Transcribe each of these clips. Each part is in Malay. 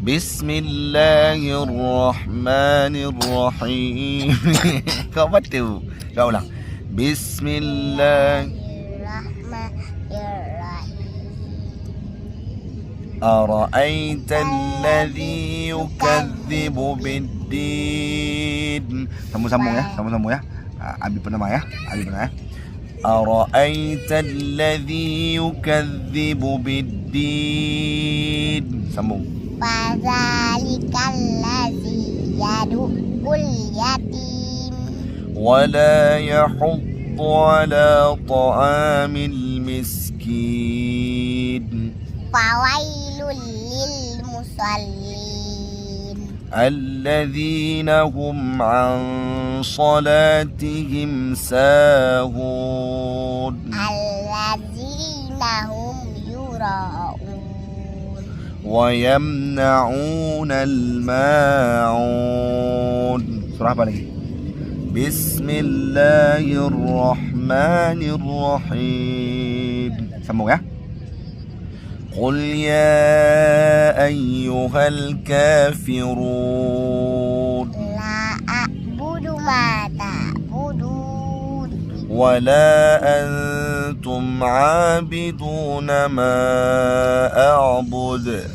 Bismillahirrahmanirrahim. Kau apa tu? Kau ulang. Bismillah. Ara'aita alladhi yukadzibu biddin. Sambung-sambung ya, sambung-sambung ya. Abi pernah ya, Abi pernah ya. Ara'aita alladhi yukadzibu biddin. Sambung. Fadzalikal ladzi yad'ul yatim Wala yahuddu ala ta'amil miskin. fawailul lil musallin Alladzina hum an salatihim sahun. alladzina hum yura'un ويمنعون الماعون. Surah apa lagi? Bismillahirrahmanirrahim. Sambung ya. Qul ya ayyuhal kafirun la a'budu ma ta'budun ولا أنتم عابدون ما أعبد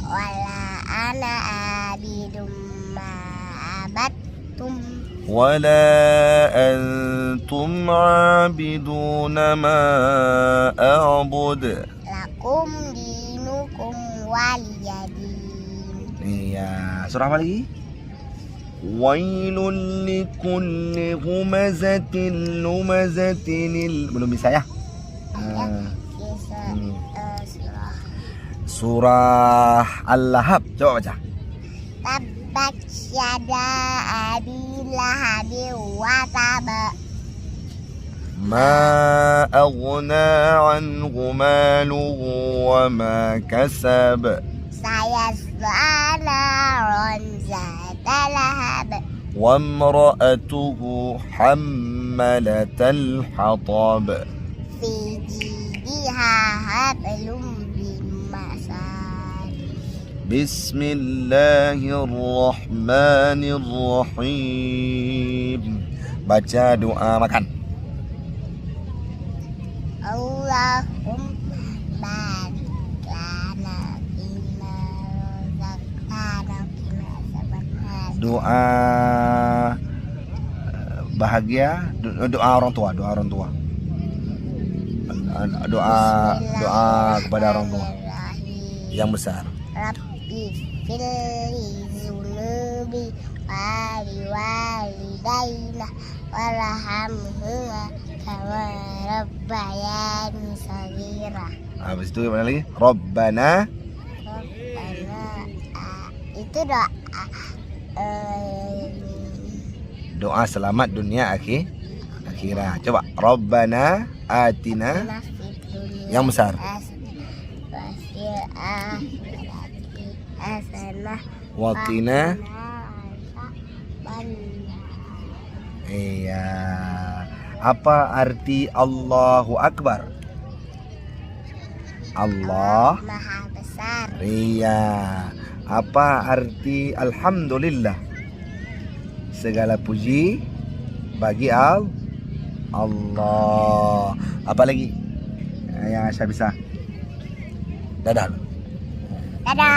wala ana abidum ma abattum ولا أنتم عابدون ما أعبد lakum dinukum waliyadin. Iya, surah apa lagi? Wailul likulli humazatin lumazatin. Belum bisa ya? Surah Al-Lahab. Coba baca. Tabbat yada abi lahabin wa tab Ma aghna anhu maluhu wa ma kasab sayasla naron zata lahab wa imra'atuhu hammalatal hatab fi jidiha hablum min masad. Bismillahirrahmanirrahim. Baca doa makan. Allahumma barik lana fima razaqtana qina azabannar. Doa bahagia, doa orang tua, doa kepada orang tua yang besar. Rabbi firli zunubi wali walidayna warhamhuma kama rabbayani shaghira. Habis itu mana lagi? Rabbana. Itu doa Doa selamat dunia akhirat. Coba. Rabbana atina yang besar. Waqina. Iya. Apa arti Allahu Akbar? Allah Maha besar. Iya. Apa arti Alhamdulillah? Segala puji bagi Allah. Apa lagi yang saya bisa? Dadah. Dadah.